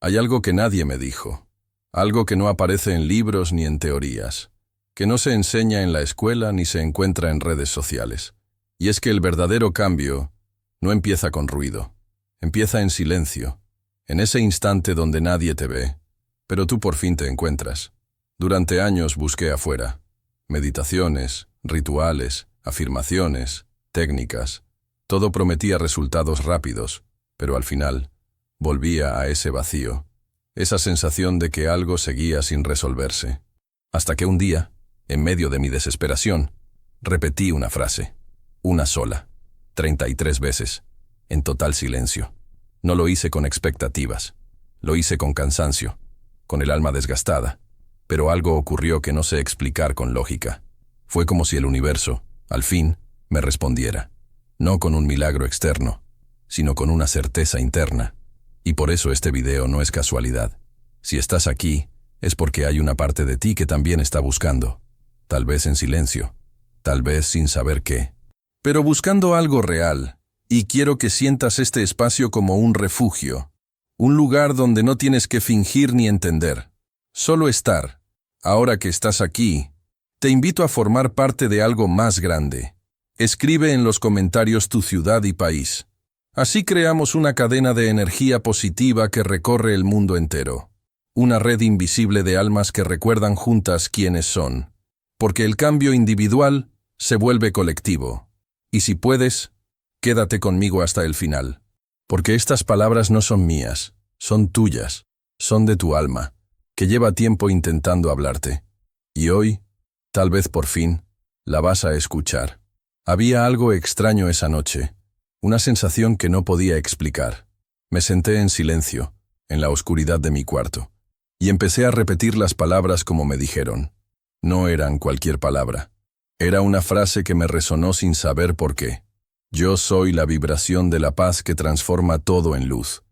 Hay algo que nadie me dijo, algo que no aparece en libros ni en teorías, que no se enseña en la escuela ni se encuentra en redes sociales. Y es que el verdadero cambio no empieza con ruido, empieza en silencio, en ese instante donde nadie te ve, pero tú por fin te encuentras. Durante años busqué afuera, meditaciones, rituales, afirmaciones, técnicas. Todo prometía resultados rápidos, pero al final volvía a ese vacío, esa sensación de que algo seguía sin resolverse. Hasta que un día, en medio de mi desesperación, repetí una frase, una sola, 33 veces, en total silencio. No lo hice con expectativas, lo hice con cansancio, con el alma desgastada, pero algo ocurrió que no sé explicar con lógica. Fue como si el universo, al fin, me respondiera, no con un milagro externo, sino con una certeza interna. Y por eso este video no es casualidad. Si estás aquí, es porque hay una parte de ti que también está buscando, tal vez en silencio, tal vez sin saber qué, pero buscando algo real. Y quiero que sientas este espacio como un refugio, un lugar donde no tienes que fingir ni entender, solo estar. Ahora que estás aquí, te invito a formar parte de algo más grande. Escribe en los comentarios tu ciudad y país. Así creamos una cadena de energía positiva que recorre el mundo entero. Una red invisible de almas que recuerdan juntas quiénes son. Porque el cambio individual se vuelve colectivo. Y si puedes, quédate conmigo hasta el final. Porque estas palabras no son mías, son tuyas, son de tu alma, que lleva tiempo intentando hablarte. Y hoy, tal vez por fin, la vas a escuchar. Había algo extraño esa noche, una sensación que no podía explicar. Me senté en silencio, en la oscuridad de mi cuarto, y empecé a repetir las palabras como me dijeron. No eran cualquier palabra. Era una frase que me resonó sin saber por qué. Yo soy la vibración de la paz que transforma todo en luz.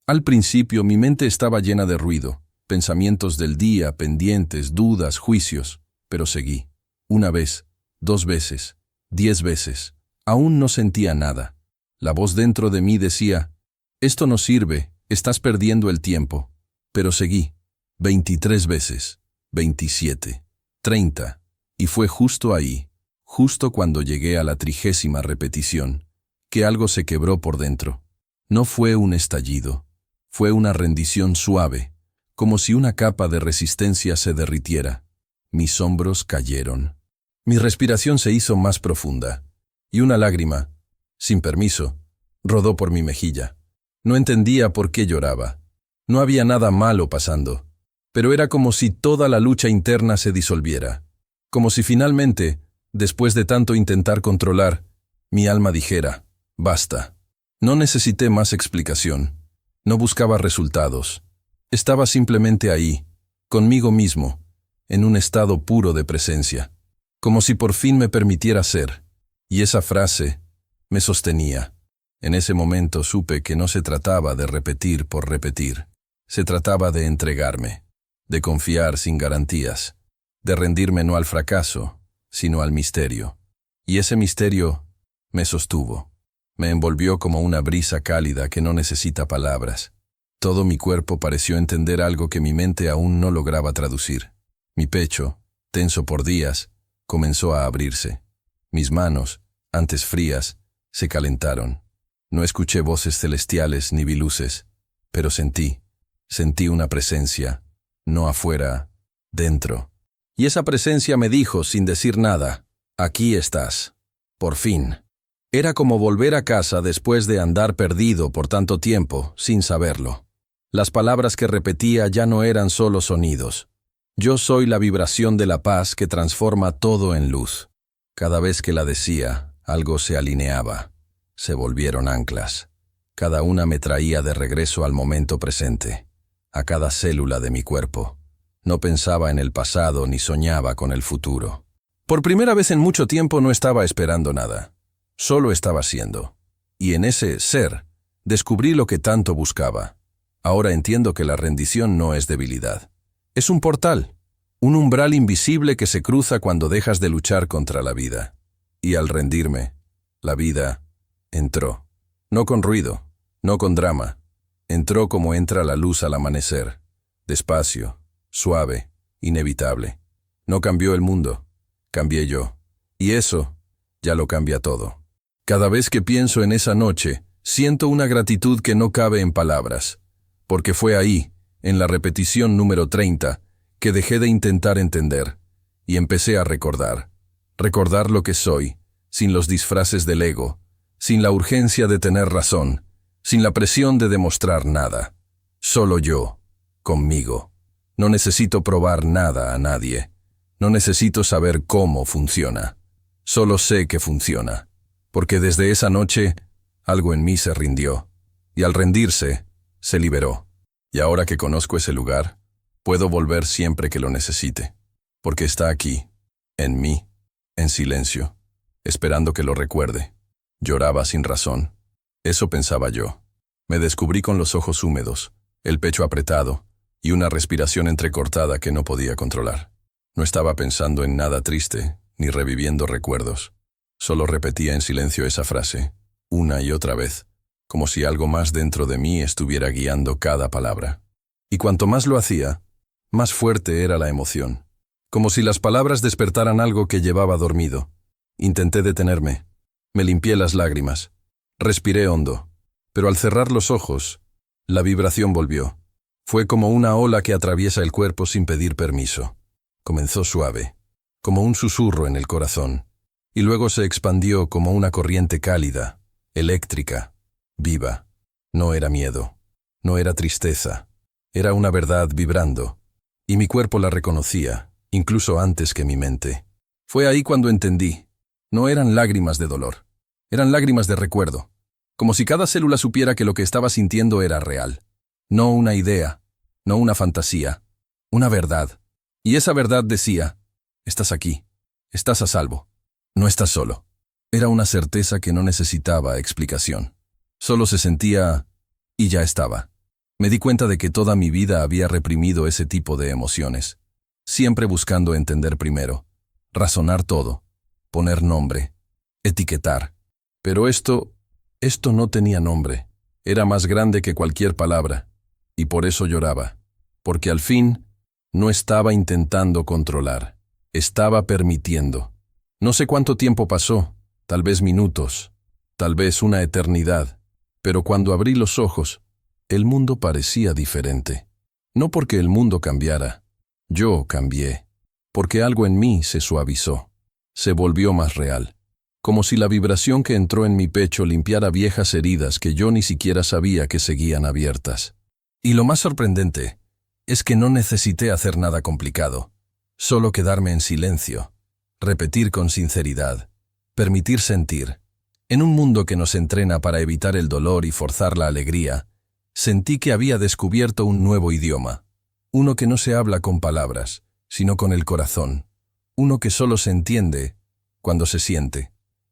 Al principio mi mente estaba llena de ruido, pensamientos del día, pendientes, dudas, juicios, pero seguí. Una vez, 2 veces, 10 veces. Aún no sentía nada. La voz dentro de mí decía, esto no sirve, estás perdiendo el tiempo. Pero seguí. 23 veces, 27, 30. Y fue justo ahí, justo cuando llegué a la 30ª repetición, que algo se quebró por dentro. No fue un estallido, fue una rendición suave, como si una capa de resistencia se derritiera. Mis hombros cayeron. Mi respiración se hizo más profunda, y una lágrima, sin permiso, rodó por mi mejilla. No entendía por qué lloraba. No había nada malo pasando, pero era como si toda la lucha interna se disolviera, como si finalmente, después de tanto intentar controlar, mi alma dijera, basta. No necesité más explicación. No buscaba resultados. Estaba simplemente ahí, conmigo mismo, en un estado puro de presencia, como si por fin me permitiera ser. Y esa frase me sostenía. En ese momento supe que no se trataba de repetir por repetir. Se trataba de entregarme, de confiar sin garantías, de rendirme no al fracaso, sino al misterio. Y ese misterio me sostuvo. Me envolvió como una brisa cálida que no necesita palabras. Todo mi cuerpo pareció entender algo que mi mente aún no lograba traducir. Mi pecho, tenso por días, comenzó a abrirse. Mis manos, antes frías, se calentaron. No escuché voces celestiales ni vi luces, pero sentí una presencia, no afuera, dentro. Y esa presencia me dijo, sin decir nada, aquí estás, por fin. Era como volver a casa después de andar perdido por tanto tiempo, sin saberlo. Las palabras que repetía ya no eran solo sonidos. Yo soy la vibración de la paz que transforma todo en luz. Cada vez que la decía, algo se alineaba. Se volvieron anclas. Cada una me traía de regreso al momento presente, a cada célula de mi cuerpo. No pensaba en el pasado ni soñaba con el futuro. Por primera vez en mucho tiempo no estaba esperando nada. Solo estaba siendo. Y en ese ser, descubrí lo que tanto buscaba. Ahora entiendo que la rendición no es debilidad. Es un portal, un umbral invisible que se cruza cuando dejas de luchar contra la vida. Y al rendirme, la vida entró. No con ruido, no con drama, Entró como entra la luz al amanecer, despacio, suave, inevitable. No cambió el mundo, cambié yo. Y eso ya lo cambia todo. Cada vez que pienso en esa noche, siento una gratitud que no cabe en palabras, porque fue ahí, en la repetición número 30, que dejé de intentar entender, y empecé a recordar. Recordar lo que soy, sin los disfraces del ego, sin la urgencia de tener razón, sin la presión de demostrar nada. Solo yo, conmigo. No necesito probar nada a nadie. No necesito saber cómo funciona. Solo sé que funciona. Porque desde esa noche, algo en mí se rindió. Y al rendirse, se liberó. Y ahora que conozco ese lugar, puedo volver siempre que lo necesite. Porque está aquí, en mí, en silencio, esperando que lo recuerde. Lloraba sin razón. Eso pensaba yo. Me descubrí con los ojos húmedos, el pecho apretado y una respiración entrecortada que no podía controlar. No estaba pensando en nada triste, ni reviviendo recuerdos. Solo repetía en silencio esa frase, una y otra vez, como si algo más dentro de mí estuviera guiando cada palabra. Y cuanto más lo hacía, más fuerte era la emoción. Como si las palabras despertaran algo que llevaba dormido. Intenté detenerme. Me limpié las lágrimas. Respiré hondo. Pero al cerrar los ojos, la vibración volvió. Fue como una ola que atraviesa el cuerpo sin pedir permiso. Comenzó suave, como un susurro en el corazón, y luego se expandió como una corriente cálida, eléctrica, viva. No era miedo, no era tristeza, era una verdad vibrando, y mi cuerpo la reconocía, incluso antes que mi mente. Fue ahí cuando entendí. No eran lágrimas de dolor, eran lágrimas de recuerdo, como si cada célula supiera que lo que estaba sintiendo era real. No una idea, no una fantasía, una verdad. Y esa verdad decía, estás aquí, estás a salvo, no estás solo. Era una certeza que no necesitaba explicación. Solo se sentía y ya estaba. Me di cuenta de que toda mi vida había reprimido ese tipo de emociones, siempre buscando entender primero, razonar todo, poner nombre, etiquetar. Pero esto no tenía nombre. Era más grande que cualquier palabra. Y por eso lloraba. Porque al fin, no estaba intentando controlar. Estaba permitiendo. No sé cuánto tiempo pasó, tal vez minutos, tal vez una eternidad. Pero cuando abrí los ojos, el mundo parecía diferente. No porque el mundo cambiara. Yo cambié. Porque algo en mí se suavizó. Se volvió más real. Como si la vibración que entró en mi pecho limpiara viejas heridas que yo ni siquiera sabía que seguían abiertas. Y lo más sorprendente es que no necesité hacer nada complicado, solo quedarme en silencio, repetir con sinceridad, permitir sentir. En un mundo que nos entrena para evitar el dolor y forzar la alegría, sentí que había descubierto un nuevo idioma, uno que no se habla con palabras, sino con el corazón, uno que solo se entiende cuando se siente.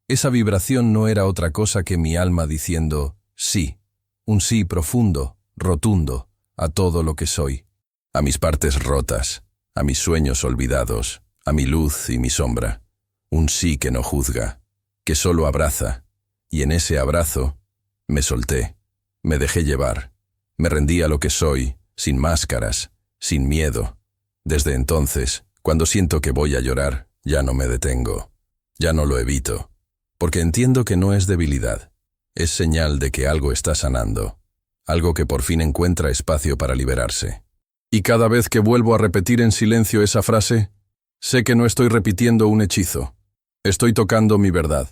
Esa vibración no era otra cosa que mi alma diciendo sí, un sí profundo, rotundo, a todo lo que soy, a mis partes rotas, a mis sueños olvidados, a mi luz y mi sombra, un sí que no juzga, que solo abraza, y en ese abrazo me solté, me dejé llevar, me rendí a lo que soy, sin máscaras, sin miedo. Desde entonces, cuando siento que voy a llorar, ya no me detengo, ya no lo evito. Porque entiendo que no es debilidad, es señal de que algo está sanando, algo que por fin encuentra espacio para liberarse. Y cada vez que vuelvo a repetir en silencio esa frase, sé que no estoy repitiendo un hechizo, estoy tocando mi verdad.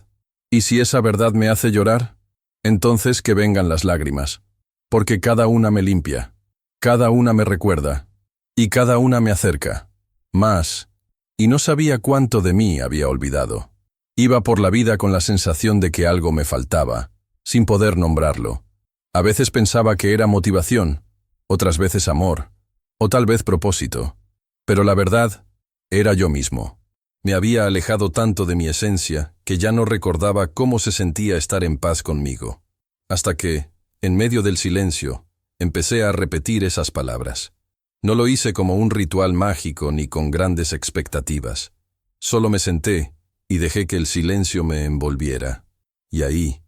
Y si esa verdad me hace llorar, entonces que vengan las lágrimas, porque cada una me limpia, cada una me recuerda, y cada una me acerca, más, y no sabía cuánto de mí había olvidado. Iba por la vida con la sensación de que algo me faltaba, sin poder nombrarlo. A veces pensaba que era motivación, otras veces amor, o tal vez propósito. Pero la verdad, era yo mismo. Me había alejado tanto de mi esencia que ya no recordaba cómo se sentía estar en paz conmigo. Hasta que, en medio del silencio, empecé a repetir esas palabras. No lo hice como un ritual mágico ni con grandes expectativas. Solo me senté y dejé que el silencio me envolviera. Y ahí,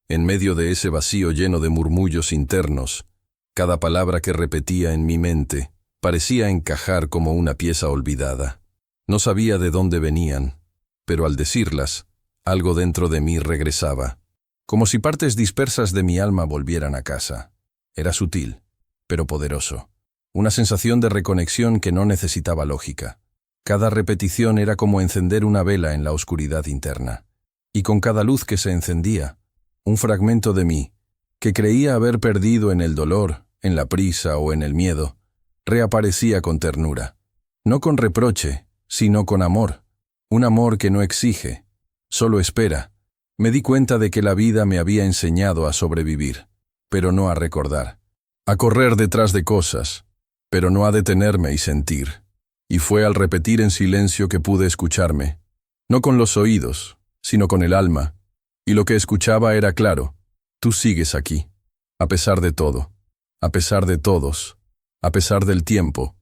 en medio de ese vacío lleno de murmullos internos, Cada palabra que repetía en mi mente parecía encajar como una pieza olvidada. No sabía de dónde venían, pero al decirlas, algo dentro de mí regresaba, como si partes dispersas de mi alma volvieran a casa. Era sutil, pero poderoso. Una sensación de reconexión que no necesitaba lógica. Cada repetición era como encender una vela en la oscuridad interna. Y con cada luz que se encendía, un fragmento de mí, que creía haber perdido en el dolor, en la prisa o en el miedo, reaparecía con ternura. No con reproche, sino con amor. Un amor que no exige, solo espera. Me di cuenta de que la vida me había enseñado a sobrevivir, pero no a recordar. A correr detrás de cosas, pero no a detenerme y sentir. Y fue al repetir en silencio que pude escucharme, no con los oídos, sino con el alma. Y lo que escuchaba era claro: tú sigues aquí, a pesar de todo, a pesar de todos, a pesar del tiempo.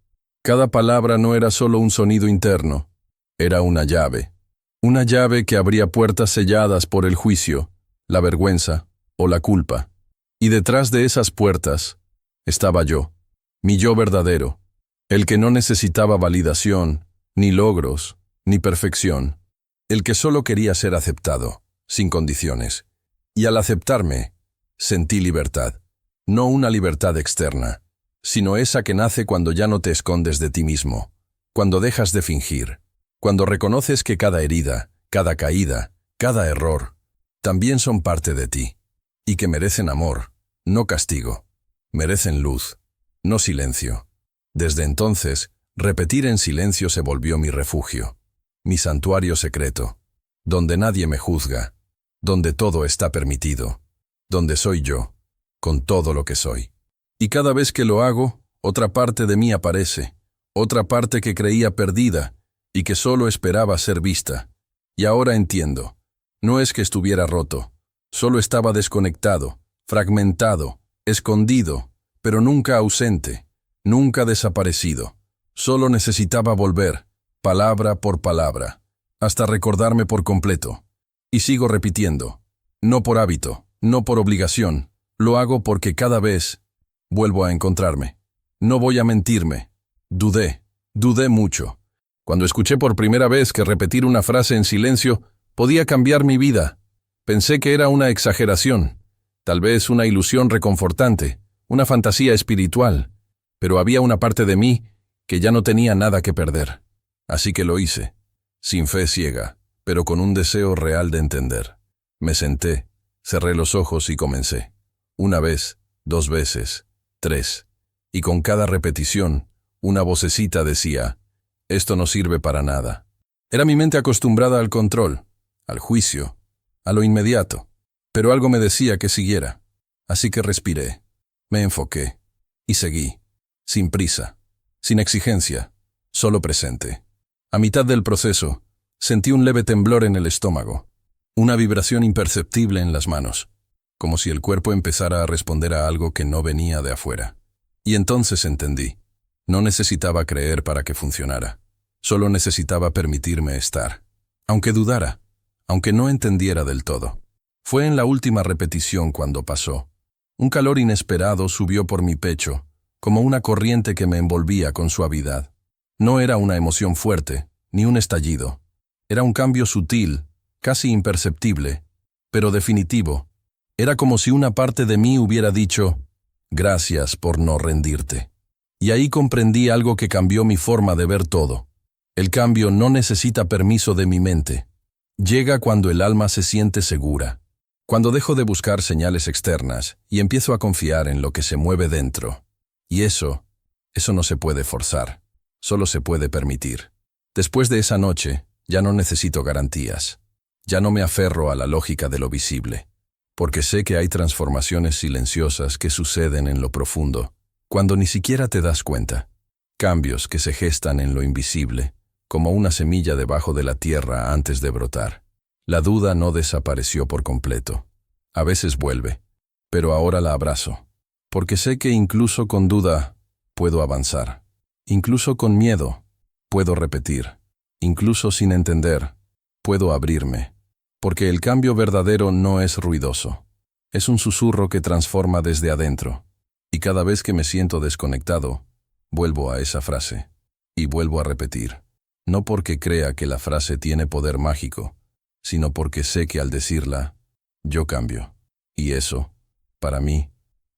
Cada palabra no era solo un sonido interno, era una llave que abría puertas selladas por el juicio, la vergüenza o la culpa. Y detrás de esas puertas estaba yo, mi yo verdadero, el que no necesitaba validación, ni logros, ni perfección, el que solo quería ser aceptado, sin condiciones. Y al aceptarme, sentí libertad, no una libertad externa, sino esa que nace cuando ya no te escondes de ti mismo, cuando dejas de fingir, cuando reconoces que cada herida, cada caída, cada error, también son parte de ti, y que merecen amor, no castigo, merecen luz, no silencio. Desde entonces, repetir en silencio se volvió mi refugio, mi santuario secreto, donde nadie me juzga, donde todo está permitido, donde soy yo, con todo lo que soy. Y cada vez que lo hago, otra parte de mí aparece, otra parte que creía perdida y que solo esperaba ser vista. Y ahora entiendo, no es que estuviera roto, solo estaba desconectado, fragmentado, escondido, pero nunca ausente, nunca desaparecido. Solo necesitaba volver, palabra por palabra, hasta recordarme por completo. Y sigo repitiendo, no por hábito, no por obligación, lo hago porque cada vez vuelvo a encontrarme. No voy a mentirme. Dudé mucho. Cuando escuché por primera vez que repetir una frase en silencio podía cambiar mi vida, pensé que era una exageración, tal vez una ilusión reconfortante, una fantasía espiritual, pero había una parte de mí que ya no tenía nada que perder. Así que lo hice, sin fe ciega, pero con un deseo real de entender. Me senté, cerré los ojos y comencé. Una vez, 2 veces, 3, y con cada repetición, una vocecita decía: esto no sirve para nada. Era mi mente acostumbrada al control, al juicio, a lo inmediato, pero algo me decía que siguiera. Así que respiré, me enfoqué y seguí, sin prisa, sin exigencia, solo presente. A mitad del proceso, sentí un leve temblor en el estómago, una vibración imperceptible en las manos, como si el cuerpo empezara a responder a algo que no venía de afuera. Y entonces entendí, no necesitaba creer para que funcionara, solo necesitaba permitirme estar, aunque dudara, aunque no entendiera del todo. Fue en la última repetición cuando pasó. Un calor inesperado subió por mi pecho, como una corriente que me envolvía con suavidad. No era una emoción fuerte, ni un estallido. Era un cambio sutil, casi imperceptible, pero definitivo. Era como si una parte de mí hubiera dicho: gracias por no rendirte. Y ahí comprendí algo que cambió mi forma de ver todo. El cambio no necesita permiso de mi mente. Llega cuando el alma se siente segura, cuando dejo de buscar señales externas y empiezo a confiar en lo que se mueve dentro. Y eso no se puede forzar, solo se puede permitir. Después de esa noche, ya no necesito garantías. Ya no me aferro a la lógica de lo visible, porque sé que hay transformaciones silenciosas que suceden en lo profundo, cuando ni siquiera te das cuenta. Cambios que se gestan en lo invisible, como una semilla debajo de la tierra antes de brotar. La duda no desapareció por completo. A veces vuelve, pero ahora la abrazo, porque sé que incluso con duda puedo avanzar. Incluso con miedo puedo repetir. Incluso sin entender puedo abrirme, porque el cambio verdadero no es ruidoso. Es un susurro que transforma desde adentro. Y cada vez que me siento desconectado, vuelvo a esa frase. Y vuelvo a repetir. No porque crea que la frase tiene poder mágico, sino porque sé que al decirla, yo cambio. Y eso, para mí,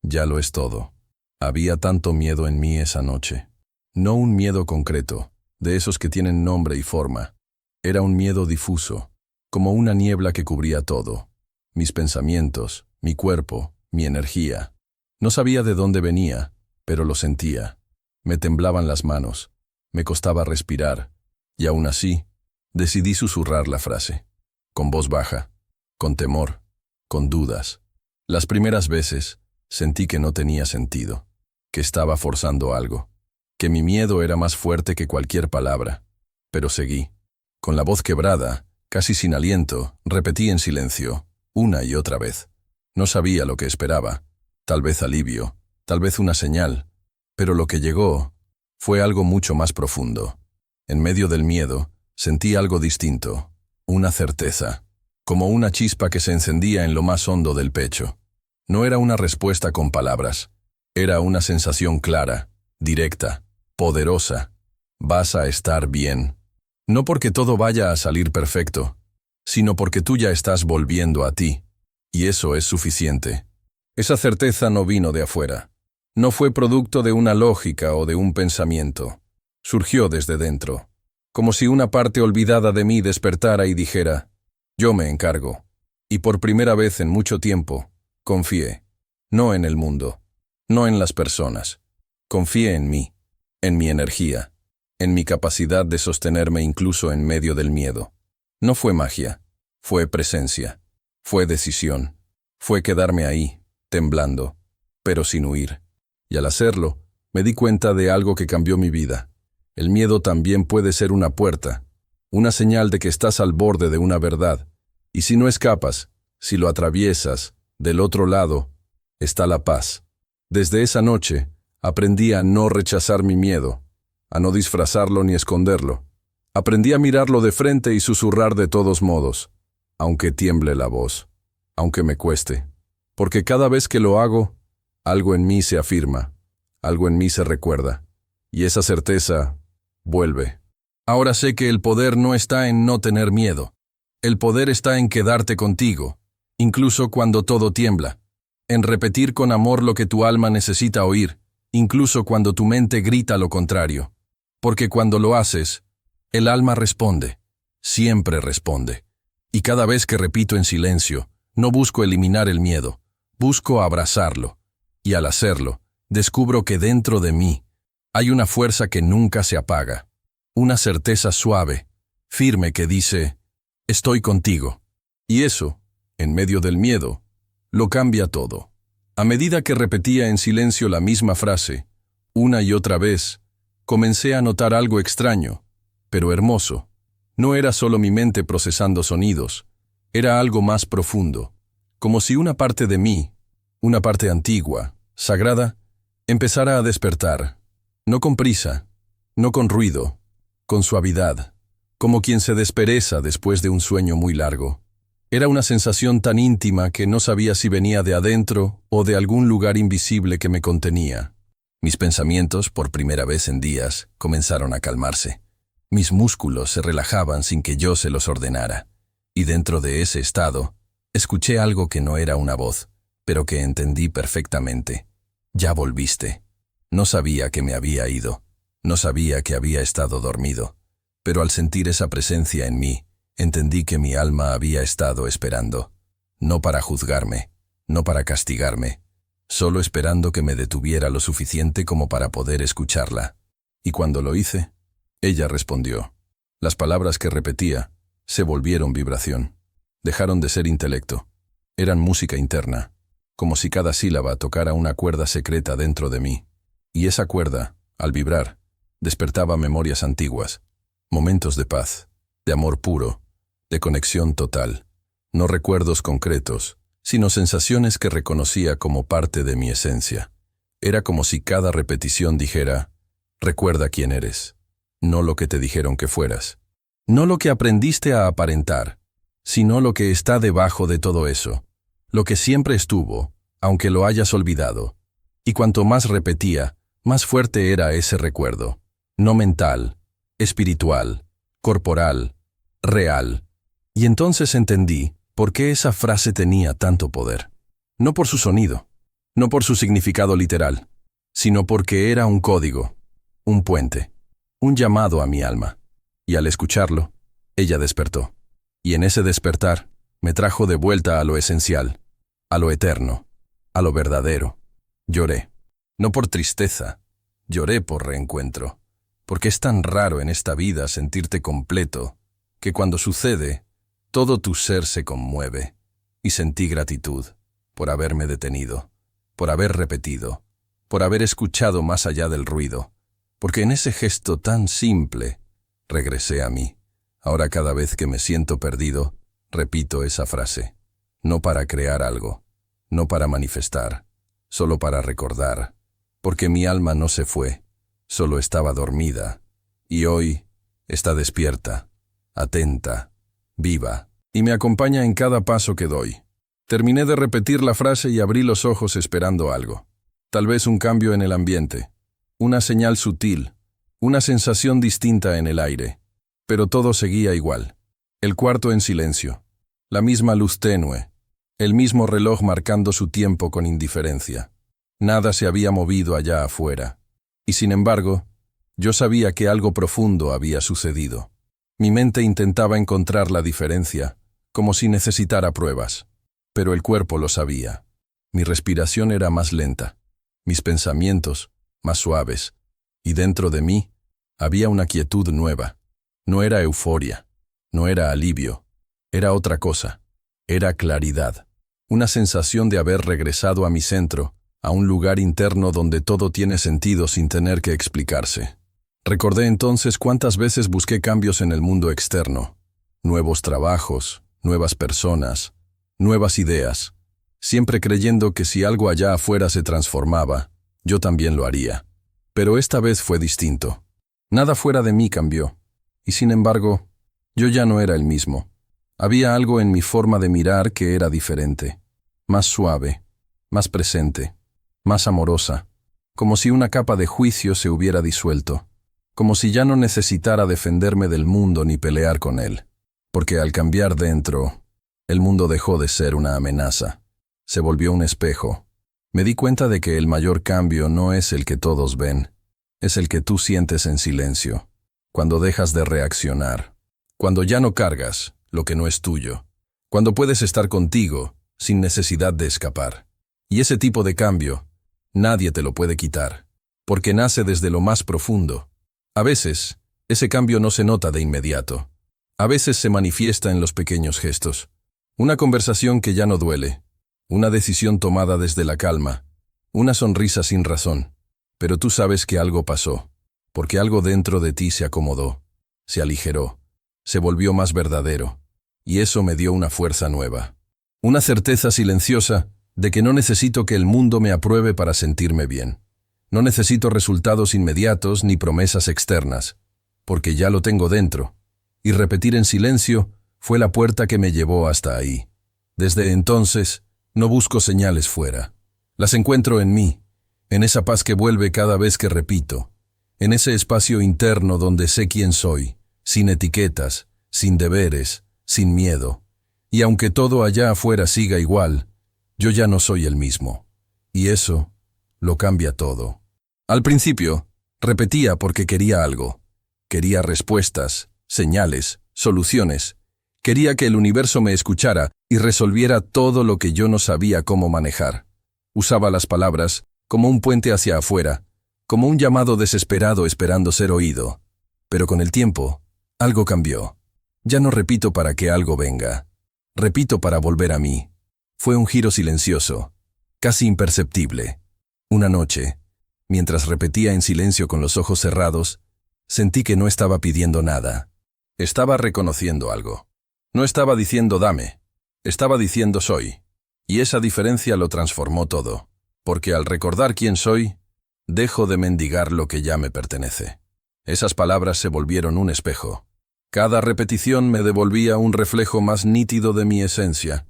ya lo es todo. Había tanto miedo en mí esa noche. No un miedo concreto, de esos que tienen nombre y forma. Era un miedo difuso, como una niebla que cubría todo. Mis pensamientos, mi cuerpo, mi energía. No sabía de dónde venía, pero lo sentía. Me temblaban las manos, me costaba respirar, y aún así, decidí susurrar la frase. Con voz baja, con temor, con dudas. Las primeras veces, sentí que no tenía sentido, que estaba forzando algo, que mi miedo era más fuerte que cualquier palabra. Pero seguí. Con la voz quebrada, casi sin aliento, repetí en silencio, una y otra vez. No sabía lo que esperaba, tal vez alivio, tal vez una señal, pero lo que llegó fue algo mucho más profundo. En medio del miedo, sentí algo distinto, una certeza, como una chispa que se encendía en lo más hondo del pecho. No era una respuesta con palabras, era una sensación clara, directa, poderosa. Vas a estar bien. No porque todo vaya a salir perfecto, sino porque tú ya estás volviendo a ti, y eso es suficiente. Esa certeza no vino de afuera. No fue producto de una lógica o de un pensamiento. Surgió desde dentro, como si una parte olvidada de mí despertara y dijera, yo me encargo. Y por primera vez en mucho tiempo, confié. No en el mundo, no en las personas. Confié en mí, en mi energía, en mi capacidad de sostenerme incluso en medio del miedo. No fue magia, fue presencia, fue decisión, fue quedarme ahí, temblando, pero sin huir. Y al hacerlo, me di cuenta de algo que cambió mi vida. El miedo también puede ser una puerta, una señal de que estás al borde de una verdad. Y si no escapas, si lo atraviesas, del otro lado, está la paz. Desde esa noche, aprendí a no rechazar mi miedo, a no disfrazarlo ni esconderlo. Aprendí a mirarlo de frente y susurrar de todos modos, aunque tiemble la voz, aunque me cueste. Porque cada vez que lo hago, algo en mí se afirma, algo en mí se recuerda, y esa certeza vuelve. Ahora sé que el poder no está en no tener miedo. El poder está en quedarte contigo, incluso cuando todo tiembla, en repetir con amor lo que tu alma necesita oír, incluso cuando tu mente grita lo contrario. Porque cuando lo haces, el alma responde, siempre responde. Y cada vez que repito en silencio, no busco eliminar el miedo, busco abrazarlo. Y al hacerlo, descubro que dentro de mí hay una fuerza que nunca se apaga, una certeza suave, firme que dice, estoy contigo. Y eso, en medio del miedo, lo cambia todo. A medida que repetía en silencio la misma frase, una y otra vez, comencé a notar algo extraño, pero hermoso. No era solo mi mente procesando sonidos, era algo más profundo, como si una parte de mí, una parte antigua, sagrada, empezara a despertar, no con prisa, no con ruido, con suavidad, como quien se despereza después de un sueño muy largo. Era una sensación tan íntima que no sabía si venía de adentro o de algún lugar invisible que me contenía. Mis pensamientos, por primera vez en días, comenzaron a calmarse. Mis músculos se relajaban sin que yo se los ordenara. Y dentro de ese estado, escuché algo que no era una voz, pero que entendí perfectamente. Ya volviste. No sabía que me había ido. No sabía que había estado dormido. Pero al sentir esa presencia en mí, entendí que mi alma había estado esperando. No para juzgarme, no para castigarme, solo esperando que me detuviera lo suficiente como para poder escucharla. Y cuando lo hice, ella respondió. Las palabras que repetía se volvieron vibración. Dejaron de ser intelecto. Eran música interna, como si cada sílaba tocara una cuerda secreta dentro de mí. Y esa cuerda, al vibrar, despertaba memorias antiguas, momentos de paz, de amor puro, de conexión total. No recuerdos concretos, sino sensaciones que reconocía como parte de mi esencia. Era como si cada repetición dijera, recuerda quién eres, no lo que te dijeron que fueras, no lo que aprendiste a aparentar, sino lo que está debajo de todo eso, lo que siempre estuvo, aunque lo hayas olvidado. Y cuanto más repetía, más fuerte era ese recuerdo. No mental, espiritual, corporal, real. Y entonces entendí por qué esa frase tenía tanto poder. No por su sonido, no por su significado literal, sino porque era un código, un puente, un llamado a mi alma. Y al escucharlo, ella despertó. Y en ese despertar, me trajo de vuelta a lo esencial, a lo eterno, a lo verdadero. Lloré, no por tristeza, lloré por reencuentro, porque es tan raro en esta vida sentirte completo, que cuando sucede, todo tu ser se conmueve, y sentí gratitud por haberme detenido, por haber repetido, por haber escuchado más allá del ruido, porque en ese gesto tan simple, regresé a mí. Ahora cada vez que me siento perdido, repito esa frase, no para crear algo, no para manifestar, solo para recordar, porque mi alma no se fue, solo estaba dormida, y hoy está despierta, atenta, viva, y me acompaña en cada paso que doy. Terminé de repetir la frase y abrí los ojos esperando algo. Tal vez un cambio en el ambiente, una señal sutil, una sensación distinta en el aire. Pero todo seguía igual. El cuarto en silencio, la misma luz tenue, el mismo reloj marcando su tiempo con indiferencia. Nada se había movido allá afuera. Y sin embargo, yo sabía que algo profundo había sucedido. Mi mente intentaba encontrar la diferencia, como si necesitara pruebas. Pero el cuerpo lo sabía. Mi respiración era más lenta, mis pensamientos más suaves, y dentro de mí había una quietud nueva. No era euforia, no era alivio, era otra cosa, era claridad, una sensación de haber regresado a mi centro, a un lugar interno donde todo tiene sentido sin tener que explicarse. Recordé entonces cuántas veces busqué cambios en el mundo externo, nuevos trabajos, nuevas personas, nuevas ideas, siempre creyendo que si algo allá afuera se transformaba, yo también lo haría. Pero esta vez fue distinto. Nada fuera de mí cambió. Y sin embargo, yo ya no era el mismo. Había algo en mi forma de mirar que era diferente, más suave, más presente, más amorosa, como si una capa de juicio se hubiera disuelto, como si ya no necesitara defenderme del mundo ni pelear con él, porque al cambiar dentro, el mundo dejó de ser una amenaza, se volvió un espejo. Me di cuenta de que el mayor cambio no es el que todos ven, es el que tú sientes en silencio. Cuando dejas de reaccionar, cuando ya no cargas lo que no es tuyo, cuando puedes estar contigo sin necesidad de escapar. Y ese tipo de cambio, nadie te lo puede quitar, porque nace desde lo más profundo. A veces, ese cambio no se nota de inmediato. A veces se manifiesta en los pequeños gestos. Una conversación que ya no duele, una decisión tomada desde la calma, una sonrisa sin razón. Pero tú sabes que algo pasó. Porque algo dentro de ti se acomodó, se aligeró, se volvió más verdadero, y eso me dio una fuerza nueva. Una certeza silenciosa de que no necesito que el mundo me apruebe para sentirme bien. No necesito resultados inmediatos ni promesas externas, porque ya lo tengo dentro, y repetir en silencio fue la puerta que me llevó hasta ahí. Desde entonces, no busco señales fuera. Las encuentro en mí, en esa paz que vuelve cada vez que repito, en ese espacio interno donde sé quién soy, sin etiquetas, sin deberes, sin miedo. Y aunque todo allá afuera siga igual, yo ya no soy el mismo. Y eso lo cambia todo. Al principio, repetía porque quería algo. Quería respuestas, señales, soluciones. Quería que el universo me escuchara y resolviera todo lo que yo no sabía cómo manejar. Usaba las palabras como un puente hacia afuera, como un llamado desesperado esperando ser oído. Pero con el tiempo, algo cambió. Ya no repito para que algo venga. Repito para volver a mí. Fue un giro silencioso, casi imperceptible. Una noche, mientras repetía en silencio con los ojos cerrados, sentí que no estaba pidiendo nada. Estaba reconociendo algo. No estaba diciendo dame, estaba diciendo soy. Y esa diferencia lo transformó todo. Porque al recordar quién soy, dejo de mendigar lo que ya me pertenece. Esas palabras se volvieron un espejo. Cada repetición me devolvía un reflejo más nítido de mi esencia.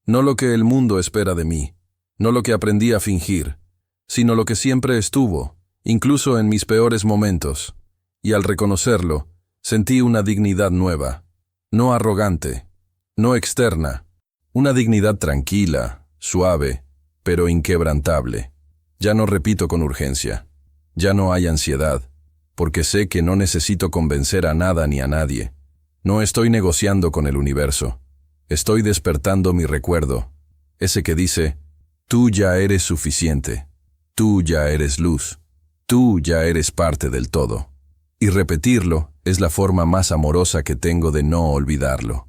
No lo que el mundo espera de mí, no lo que aprendí a fingir, sino lo que siempre estuvo, incluso en mis peores momentos. Y al reconocerlo, sentí una dignidad nueva, no arrogante, no externa, una dignidad tranquila, suave, pero inquebrantable. Ya no repito con urgencia, ya no hay ansiedad, porque sé que no necesito convencer a nada ni a nadie. No estoy negociando con el universo, estoy despertando mi recuerdo, ese que dice, tú ya eres suficiente, tú ya eres luz, tú ya eres parte del todo. Y repetirlo es la forma más amorosa que tengo de no olvidarlo.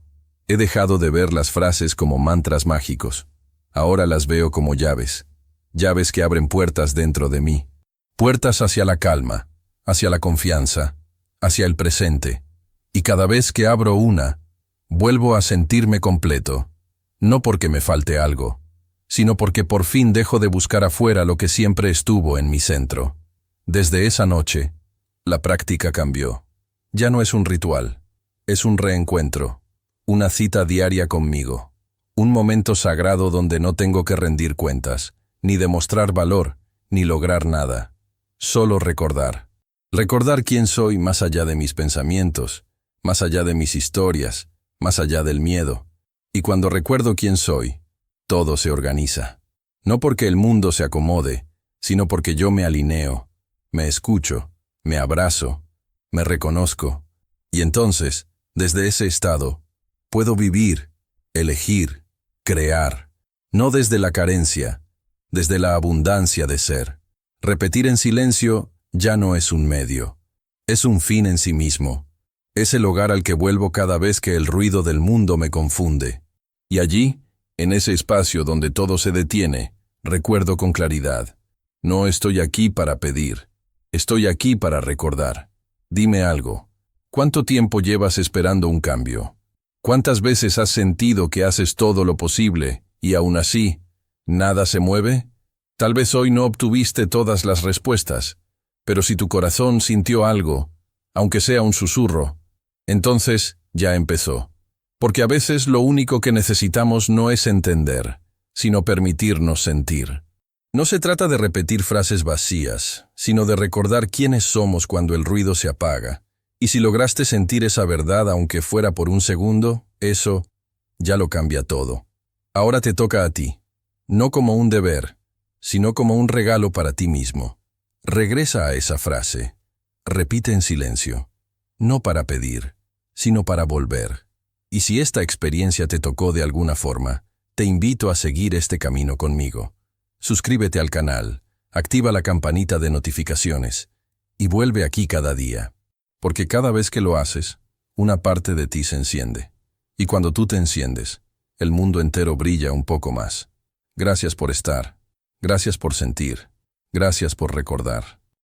He dejado de ver las frases como mantras mágicos. Ahora las veo como llaves. Llaves que abren puertas dentro de mí. Puertas hacia la calma, hacia la confianza, hacia el presente. Y cada vez que abro una, vuelvo a sentirme completo. No porque me falte algo, sino porque por fin dejo de buscar afuera lo que siempre estuvo en mi centro. Desde esa noche, la práctica cambió. Ya no es un ritual, es un reencuentro, una cita diaria conmigo, un momento sagrado donde no tengo que rendir cuentas, ni demostrar valor, ni lograr nada. Solo recordar. Recordar quién soy más allá de mis pensamientos, más allá de mis historias, más allá del miedo. Y cuando recuerdo quién soy, todo se organiza. No porque el mundo se acomode, sino porque yo me alineo, me escucho, me abrazo, me reconozco, y entonces, desde ese estado, puedo vivir, elegir, crear, no desde la carencia, desde la abundancia de ser. Repetir en silencio ya no es un medio, es un fin en sí mismo. Es el hogar al que vuelvo cada vez que el ruido del mundo me confunde. Y allí, en ese espacio donde todo se detiene, recuerdo con claridad. No estoy aquí para pedir. Estoy aquí para recordar. Dime algo. ¿Cuánto tiempo llevas esperando un cambio? ¿Cuántas veces has sentido que haces todo lo posible y aún así, nada se mueve? Tal vez hoy no obtuviste todas las respuestas, pero si tu corazón sintió algo, aunque sea un susurro, entonces ya empezó. Porque a veces lo único que necesitamos no es entender, sino permitirnos sentir. No se trata de repetir frases vacías, sino de recordar quiénes somos cuando el ruido se apaga. Y si lograste sentir esa verdad aunque fuera por un segundo, eso ya lo cambia todo. Ahora te toca a ti, no como un deber, sino como un regalo para ti mismo. Regresa a esa frase. Repite en silencio, no para pedir, sino para volver. Y si esta experiencia te tocó de alguna forma, te invito a seguir este camino conmigo. Suscríbete al canal, activa la campanita de notificaciones y vuelve aquí cada día, porque cada vez que lo haces, una parte de ti se enciende. Y cuando tú te enciendes, el mundo entero brilla un poco más. Gracias por estar, gracias por sentir, gracias por recordar.